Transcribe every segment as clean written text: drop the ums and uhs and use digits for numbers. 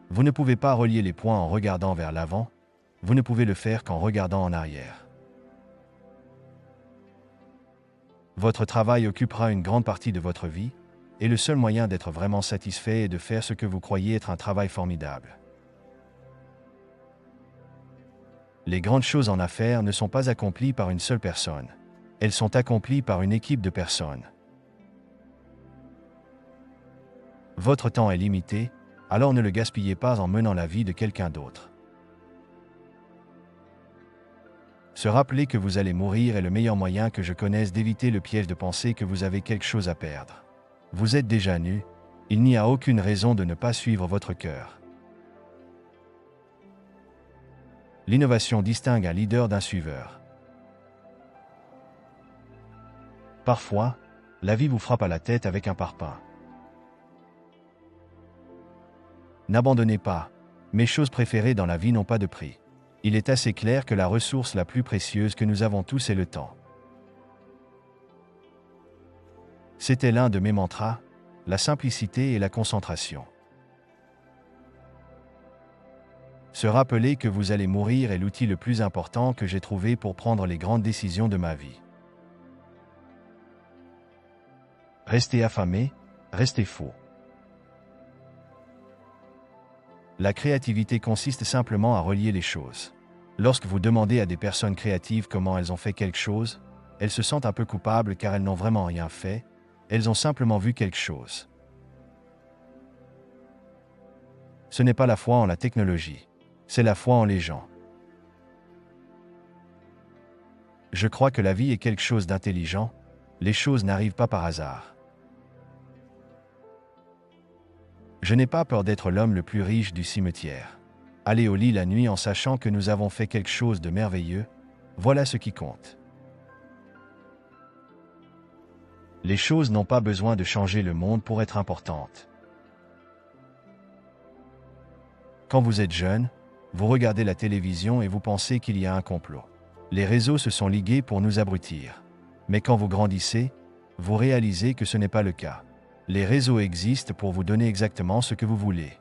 Vous ne pouvez pas relier les points en regardant vers l'avant, vous ne pouvez le faire qu'en regardant en arrière. Votre travail occupera une grande partie de votre vie, et le seul moyen d'être vraiment satisfait est de faire ce que vous croyez être un travail formidable. Les grandes choses en affaires ne sont pas accomplies par une seule personne. Elles sont accomplies par une équipe de personnes. Votre temps est limité, alors ne le gaspillez pas en menant la vie de quelqu'un d'autre. Se rappeler que vous allez mourir est le meilleur moyen que je connaisse d'éviter le piège de penser que vous avez quelque chose à perdre. Vous êtes déjà nu, il n'y a aucune raison de ne pas suivre votre cœur. L'innovation distingue un leader d'un suiveur. Parfois, la vie vous frappe à la tête avec un parpaing. N'abandonnez pas, mes choses préférées dans la vie n'ont pas de prix. Il est assez clair que la ressource la plus précieuse que nous avons tous est le temps. C'était l'un de mes mantras, la simplicité et la concentration. Se rappeler que vous allez mourir est l'outil le plus important que j'ai trouvé pour prendre les grandes décisions de ma vie. Restez affamé, restez faux. La créativité consiste simplement à relier les choses. Lorsque vous demandez à des personnes créatives comment elles ont fait quelque chose, elles se sentent un peu coupables car elles n'ont vraiment rien fait, elles ont simplement vu quelque chose. Ce n'est pas la foi en la technologie, c'est la foi en les gens. Je crois que la vie est quelque chose d'intelligent, les choses n'arrivent pas par hasard. Je n'ai pas peur d'être l'homme le plus riche du cimetière. Aller au lit la nuit en sachant que nous avons fait quelque chose de merveilleux, voilà ce qui compte. Les choses n'ont pas besoin de changer le monde pour être importantes. Quand vous êtes jeune, vous regardez la télévision et vous pensez qu'il y a un complot. Les réseaux se sont ligués pour nous abrutir. Mais quand vous grandissez, vous réalisez que ce n'est pas le cas. Les réseaux existent pour vous donner exactement ce que vous voulez.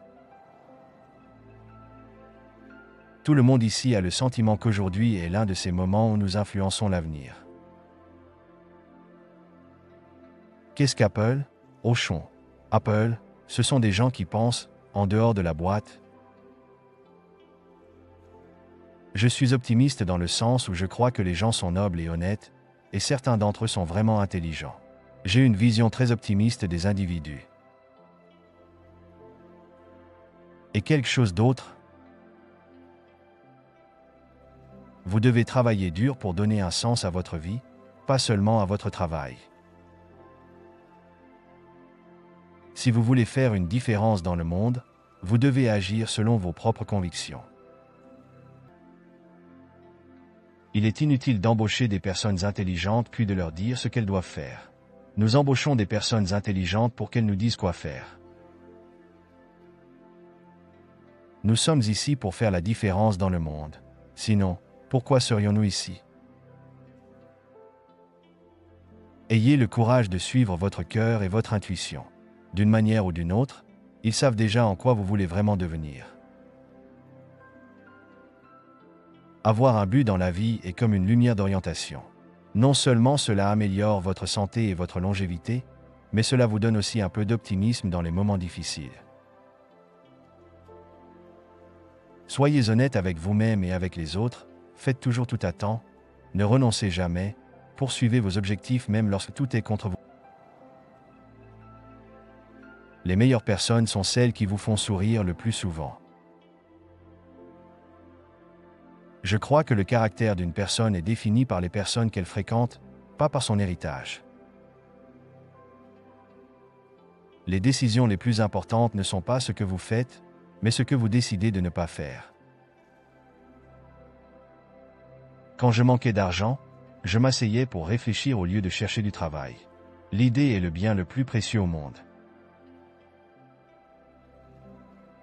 Tout le monde ici a le sentiment qu'aujourd'hui est l'un de ces moments où nous influençons l'avenir. Qu'est-ce qu'Apple? Auchon. Apple, ce sont des gens qui pensent, en dehors de la boîte. Je suis optimiste dans le sens où je crois que les gens sont nobles et honnêtes, et certains d'entre eux sont vraiment intelligents. J'ai une vision très optimiste des individus. Et quelque chose d'autre? Vous devez travailler dur pour donner un sens à votre vie, pas seulement à votre travail. Si vous voulez faire une différence dans le monde, vous devez agir selon vos propres convictions. Il est inutile d'embaucher des personnes intelligentes puis de leur dire ce qu'elles doivent faire. Nous embauchons des personnes intelligentes pour qu'elles nous disent quoi faire. Nous sommes ici pour faire la différence dans le monde. Sinon, pourquoi serions-nous ici? Ayez le courage de suivre votre cœur et votre intuition. D'une manière ou d'une autre, ils savent déjà en quoi vous voulez vraiment devenir. Avoir un but dans la vie est comme une lumière d'orientation. Non seulement cela améliore votre santé et votre longévité, mais cela vous donne aussi un peu d'optimisme dans les moments difficiles. Soyez honnête avec vous-même et avec les autres, faites toujours tout à temps, ne renoncez jamais, poursuivez vos objectifs même lorsque tout est contre vous. Les meilleures personnes sont celles qui vous font sourire le plus souvent. Je crois que le caractère d'une personne est défini par les personnes qu'elle fréquente, pas par son héritage. Les décisions les plus importantes ne sont pas ce que vous faites, mais ce que vous décidez de ne pas faire. Quand je manquais d'argent, je m'asseyais pour réfléchir au lieu de chercher du travail. L'idée est le bien le plus précieux au monde.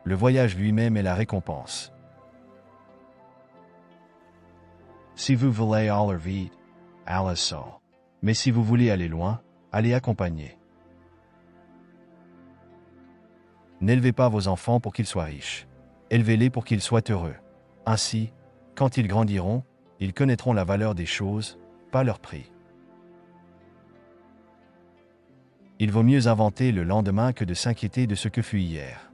Le voyage lui-même est la récompense. Si vous voulez aller vite, allez seul. Mais si vous voulez aller loin, allez accompagné. N'élevez pas vos enfants pour qu'ils soient riches. Élevez-les pour qu'ils soient heureux. Ainsi, quand ils grandiront, ils connaîtront la valeur des choses, pas leur prix. Il vaut mieux inventer le lendemain que de s'inquiéter de ce que fut hier.